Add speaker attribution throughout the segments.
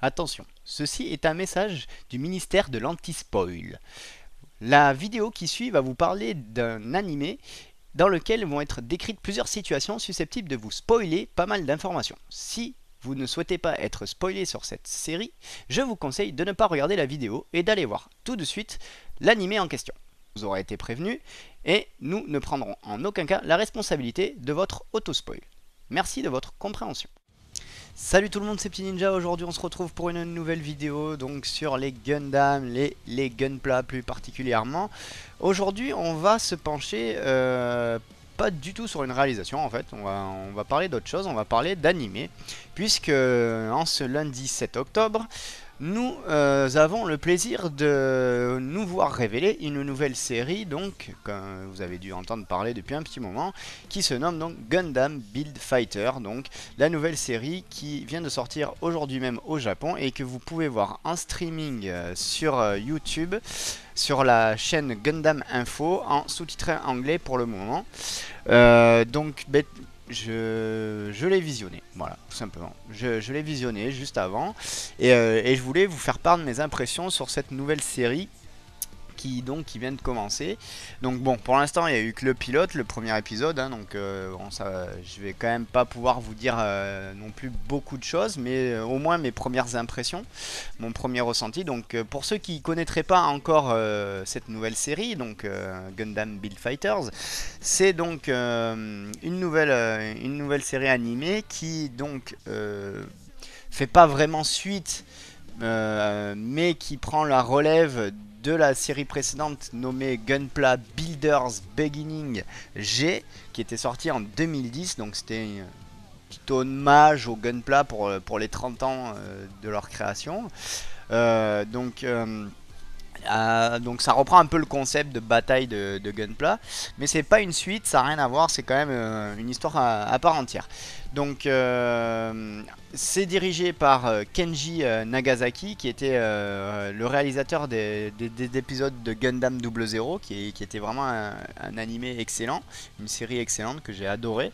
Speaker 1: Attention, ceci est un message du ministère de l'anti-spoil. La vidéo qui suit va vous parler d'un animé dans lequel vont être décrites plusieurs situations susceptibles de vous spoiler pas mal d'informations. Si vous ne souhaitez pas être spoilé sur cette série, je vous conseille de ne pas regarder la vidéo et d'aller voir tout de suite l'animé en question. Vous aurez été prévenu et nous ne prendrons en aucun cas la responsabilité de votre auto-spoil. Merci de votre compréhension. Salut tout le monde, c'est Petit Ninja. Aujourd'hui on se retrouve pour une nouvelle vidéo donc sur les Gundam, les Gunpla plus particulièrement. Aujourd'hui on va se pencher pas du tout sur une réalisation en fait, on va parler d'autre chose, on va parler d'animé. Puisque en ce lundi 7 octobre, nous avons le plaisir de nous voir révéler une nouvelle série, donc, comme vous avez dû entendre parler depuis un petit moment, qui se nomme donc Gundam Build Fighter, donc la nouvelle série qui vient de sortir aujourd'hui même au Japon et que vous pouvez voir en streaming sur YouTube, sur la chaîne Gundam Info, en sous-titré anglais pour le moment. Donc, je l'ai visionné, voilà, tout simplement. Je l'ai visionné juste avant et je voulais vous faire part de mes impressions sur cette nouvelle série qui vient de commencer. Donc bon, pour l'instant il n'y a eu que le pilote, le premier épisode, hein, donc bon, ça, je vais quand même pas pouvoir vous dire non plus beaucoup de choses, mais au moins mes premières impressions, mon premier ressenti. Donc pour ceux qui connaîtraient pas encore cette nouvelle série, donc Gundam Build Fighters, c'est donc une nouvelle série animée qui donc fait pas vraiment suite, mais qui prend la relève de la série précédente nommée Gunpla Builders Beginning G, qui était sortie en 2010. Donc c'était une petite hommage au Gunpla pour les 30 ans de leur création. Donc ça reprend un peu le concept de bataille de Gunpla, mais c'est pas une suite, ça n'a rien à voir, c'est quand même une histoire à part entière. Donc c'est dirigé par Kenji Nagasaki, qui était le réalisateur des épisodes de Gundam 00, qui était vraiment un animé excellent, une série excellente que j'ai adoré.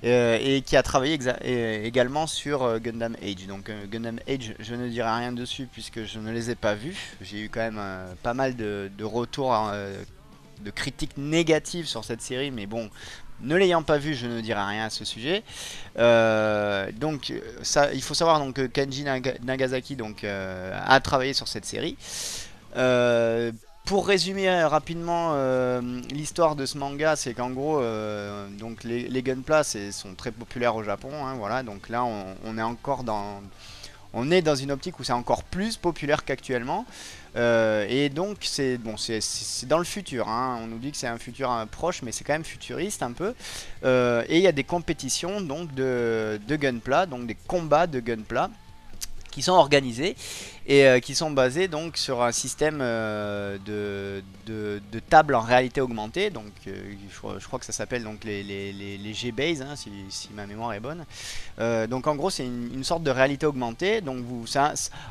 Speaker 1: Et qui a travaillé également sur Gundam Age. Donc Gundam Age, je ne dirai rien dessus puisque je ne les ai pas vus. J'ai eu quand même pas mal de retours, de critiques négatives sur cette série, mais bon, ne l'ayant pas vu, je ne dirai rien à ce sujet. Donc ça, il faut savoir donc, que Kenji Nagasaki donc, a travaillé sur cette série. Pour résumer rapidement l'histoire de ce manga, c'est qu'en gros, donc les Gunpla sont très populaires au Japon, hein, voilà. Donc là, on est encore on est dans une optique où c'est encore plus populaire qu'actuellement. Et donc c'est bon, c'est dans le futur, hein. On nous dit que c'est un futur proche, mais c'est quand même futuriste un peu. Et il y a des compétitions donc de Gunpla, donc des combats de Gunpla qui sont organisés et qui sont basés donc sur un système de table en réalité augmentée. Donc je crois que ça s'appelle donc les G-Base, hein, si ma mémoire est bonne. Donc en gros c'est une sorte de réalité augmentée. Donc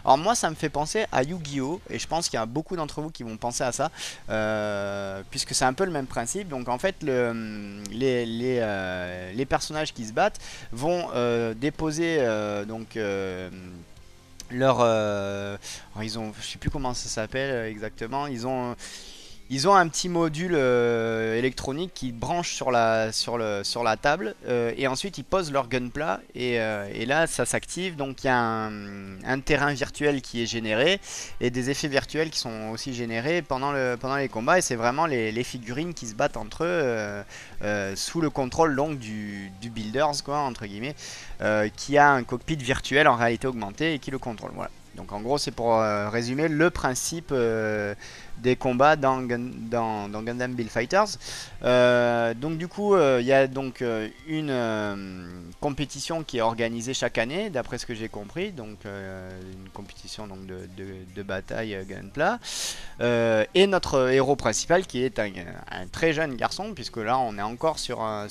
Speaker 1: alors moi ça me fait penser à Yu-Gi-Oh! Et je pense qu'il y a beaucoup d'entre vous qui vont penser à ça, puisque c'est un peu le même principe. Donc en fait les personnages qui se battent vont déposer leur ils ont, je sais plus comment ça s'appelle exactement, ils ont un petit module électronique qui branche sur la table, et ensuite ils posent leur gunpla et là ça s'active. Donc il y a un terrain virtuel qui est généré et des effets virtuels qui sont aussi générés pendant les combats, et c'est vraiment les figurines qui se battent entre eux sous le contrôle donc du builders quoi, entre guillemets, qui a un cockpit virtuel en réalité augmentée et qui le contrôle. Voilà. Donc en gros c'est pour résumer le principe des combats dans Gundam Build Fighters. Donc du coup il y a donc une compétition qui est organisée chaque année d'après ce que j'ai compris. Donc une compétition donc, de bataille Gunpla. Et notre héros principal qui est un très jeune garçon, puisque là on est encore sur un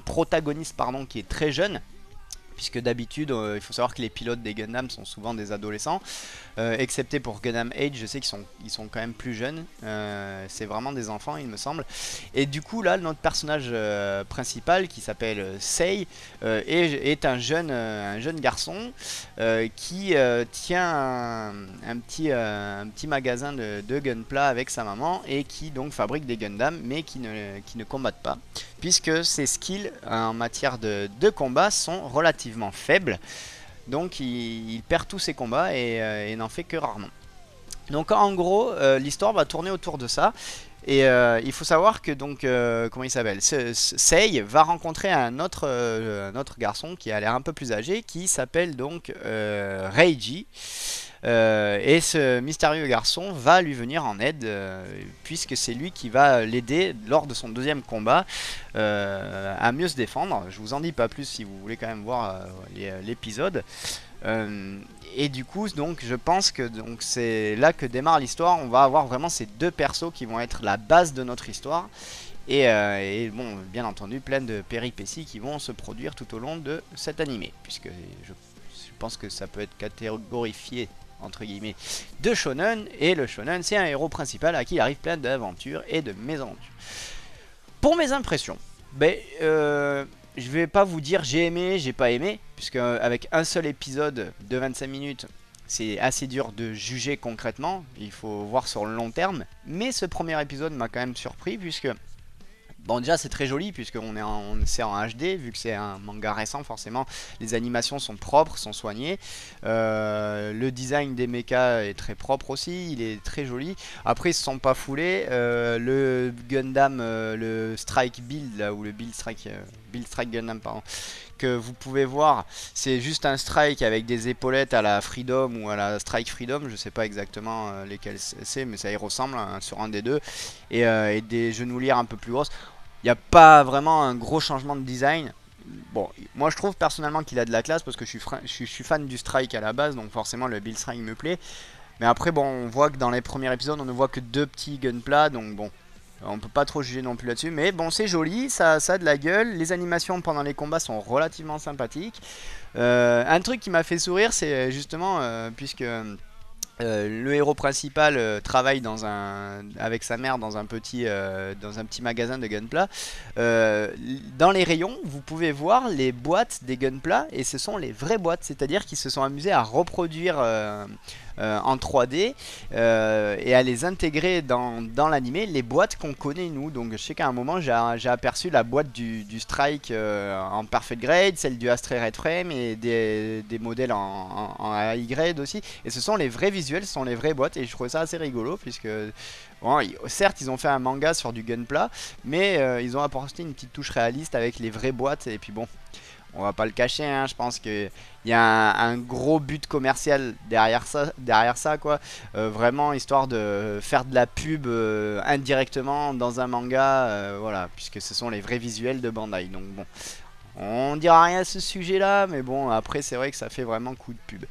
Speaker 1: protagoniste pardon, qui est très jeune. puisque d'habitude, il faut savoir que les pilotes des Gundam sont souvent des adolescents, excepté pour Gundam Age, je sais qu'ils sont quand même plus jeunes, c'est vraiment des enfants il me semble. Et du coup là, notre personnage principal qui s'appelle Sei est un jeune garçon qui tient un petit magasin de Gunpla avec sa maman et qui donc fabrique des Gundam mais qui ne combattent pas, puisque ses skills en matière de combat sont relativement faibles. Donc il perd tous ses combats et n'en fait que rarement. Donc en gros, l'histoire va tourner autour de ça. Et il faut savoir que donc, comment il s'appelle, Sei va rencontrer un autre garçon qui a l'air un peu plus âgé, qui s'appelle donc Reiji. Et ce mystérieux garçon va lui venir en aide, puisque c'est lui qui va l'aider lors de son deuxième combat à mieux se défendre. Je vous en dis pas plus si vous voulez quand même voir l'épisode. Et du coup, donc, je pense que c'est là que démarre l'histoire. On va avoir vraiment ces deux persos qui vont être la base de notre histoire. Et bon, bien entendu, plein de péripéties qui vont se produire tout au long de cet animé, puisque je pense que ça peut être catégorifié entre guillemets de shonen, et le shonen c'est un héros principal à qui il arrive plein d'aventures et de mésaventures. Pour mes impressions, je vais pas vous dire j'ai aimé, j'ai pas aimé, puisque avec un seul épisode de 25 minutes, c'est assez dur de juger concrètement, il faut voir sur le long terme. Mais ce premier épisode m'a quand même surpris, puisque bon, déjà c'est très joli puisqu'on c'est en HD, vu que c'est un manga récent, forcément les animations sont propres, sont soignées. Le design des mechas est très propre aussi, il est très joli. Après ils se sont pas foulés, le Gundam, le Strike Build là, ou le Build Strike Gundam pardon, que vous pouvez voir, c'est juste un Strike avec des épaulettes à la Freedom ou à la Strike Freedom, je sais pas exactement lesquelles c'est, mais ça y ressemble hein, sur un des deux, et des genouillères un peu plus grosses. Il n'y a pas vraiment un gros changement de design. Bon, moi je trouve personnellement qu'il a de la classe parce que je suis fan du Strike à la base, donc forcément le Build Strike me plaît. Mais après, bon, on voit que dans les premiers épisodes, on ne voit que deux petits gunpla, donc bon, on peut pas trop juger non plus là-dessus. Mais bon, c'est joli, ça a de la gueule. Les animations pendant les combats sont relativement sympathiques. Un truc qui m'a fait sourire, c'est justement, puisque le héros principal travaille avec sa mère dans un petit magasin de gunpla. Dans les rayons, vous pouvez voir les boîtes des gunpla, et ce sont les vraies boîtes, c'est-à-dire qu'ils se sont amusés à reproduire en 3D et à les intégrer dans l'animé, les boîtes qu'on connaît nous. Donc je sais qu'à un moment j'ai aperçu la boîte du Strike en Perfect Grade, celle du Astray Red Frame et des modèles en high grade aussi. Et ce sont les vrais visuels, ce sont les vraies boîtes, et je trouvais ça assez rigolo puisque bon, certes ils ont fait un manga sur du gunpla, mais ils ont apporté une petite touche réaliste avec les vraies boîtes. Et puis bon, on va pas le cacher, hein, je pense qu'il y a un gros but commercial derrière ça quoi. Vraiment histoire de faire de la pub indirectement dans un manga, voilà, puisque ce sont les vrais visuels de Bandai. Donc bon, on dira rien à ce sujet là, mais bon, après c'est vrai que ça fait vraiment coup de pub.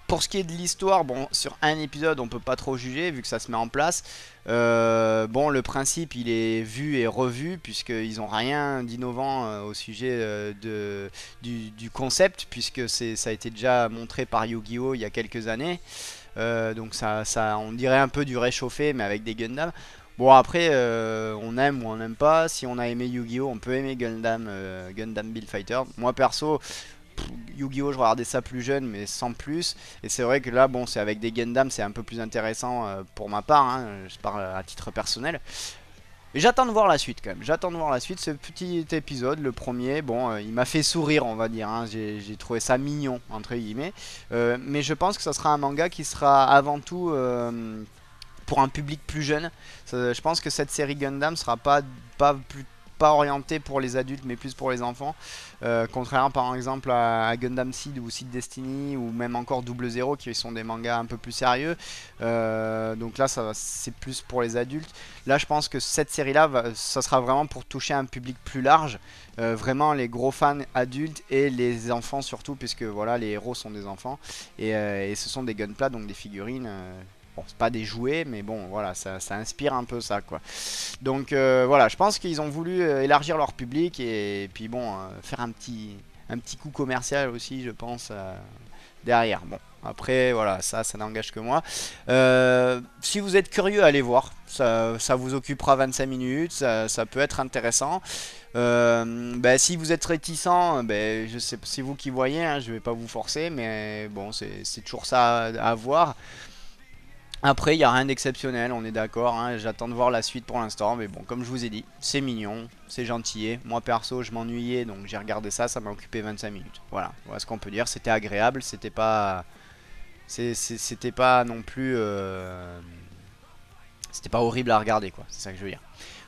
Speaker 1: Pour ce qui est de l'histoire, bon, sur un épisode on peut pas trop juger vu que ça se met en place. Bon, le principe il est vu et revu puisqu'ils ont rien d'innovant au sujet du concept, puisque ça a été déjà montré par Yu-Gi-Oh il y a quelques années. Donc ça on dirait un peu du réchauffé mais avec des Gundam. Bon, après on aime ou on n'aime pas. Si on a aimé Yu-Gi-Oh on peut aimer Gundam Build Fighter. Moi perso, Yu-Gi-Oh je regardais ça plus jeune mais sans plus, et c'est vrai que là bon, c'est avec des Gundam, c'est un peu plus intéressant pour ma part, hein, je parle à titre personnel. Et j'attends de voir la suite quand même, j'attends de voir la suite. Ce petit épisode, le premier, bon, il m'a fait sourire on va dire, hein. J'ai trouvé ça mignon entre guillemets, mais je pense que ça sera un manga qui sera avant tout pour un public plus jeune. Je pense que cette série Gundam sera pas orienté pour les adultes mais plus pour les enfants, contrairement par exemple à Gundam Seed ou Seed Destiny ou même encore Double Zero qui sont des mangas un peu plus sérieux. Donc là c'est plus pour les adultes. Là je pense que cette série là ça sera vraiment pour toucher un public plus large, vraiment les gros fans adultes et les enfants surtout, puisque voilà, les héros sont des enfants et ce sont des gunpla, donc des figurines. Bon, c'est pas des jouets, mais bon, voilà, ça inspire un peu ça, quoi. Donc voilà, je pense qu'ils ont voulu élargir leur public et puis bon, faire un petit coup commercial aussi, je pense, derrière. Bon, après, voilà, ça n'engage que moi. Si vous êtes curieux, allez voir. Ça vous occupera 25 minutes, ça peut être intéressant. Si vous êtes réticent, je sais, c'est vous qui voyez, hein, je vais pas vous forcer, mais bon, c'est toujours ça à voir. Après, il n'y a rien d'exceptionnel, on est d'accord, hein, j'attends de voir la suite pour l'instant, mais bon, comme je vous ai dit, c'est mignon, c'est gentil. Moi perso, je m'ennuyais, donc j'ai regardé ça, ça m'a occupé 25 minutes. Voilà, voilà ce qu'on peut dire, c'était agréable, c'était pas non plus, c'était pas horrible à regarder, quoi, c'est ça que je veux dire.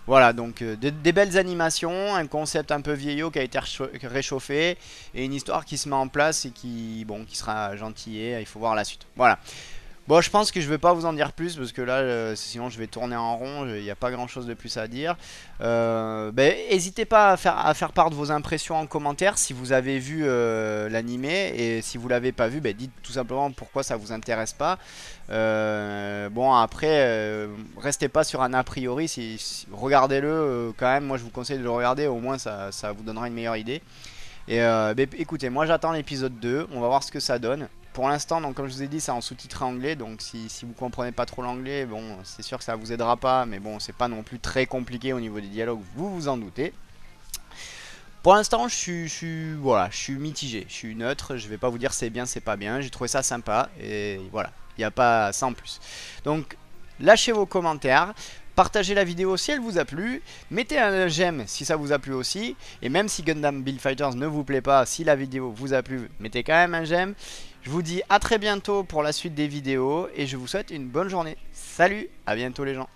Speaker 1: Voilà, donc des belles animations, un concept un peu vieillot qui a été réchauffé, et une histoire qui se met en place et bon, qui sera gentillée, il faut voir la suite. Voilà. Bon, je pense que je vais pas vous en dire plus parce que là, sinon je vais tourner en rond, il n'y a pas grand chose de plus à dire. N'hésitez pas à faire part de vos impressions en commentaire si vous avez vu l'animé, et si vous l'avez pas vu, dites tout simplement pourquoi ça vous intéresse pas. Bon, après, restez pas sur un a priori, regardez-le quand même, moi je vous conseille de le regarder, au moins ça vous donnera une meilleure idée. Et écoutez, moi j'attends l'épisode 2, on va voir ce que ça donne. Pour l'instant, donc comme je vous ai dit, c'est en sous-titré anglais, donc si vous comprenez pas trop l'anglais, bon, c'est sûr que ça vous aidera pas, mais bon, c'est pas non plus très compliqué au niveau des dialogues, vous vous en doutez. Pour l'instant, voilà, je suis mitigé, je suis neutre, je vais pas vous dire c'est bien, c'est pas bien, j'ai trouvé ça sympa, et voilà, il n'y a pas ça en plus. Donc, lâchez vos commentaires. Partagez la vidéo si elle vous a plu, mettez un j'aime si ça vous a plu aussi, et même si Gundam Build Fighters ne vous plaît pas, si la vidéo vous a plu, mettez quand même un j'aime. Je vous dis à très bientôt pour la suite des vidéos, et je vous souhaite une bonne journée. Salut, à bientôt les gens.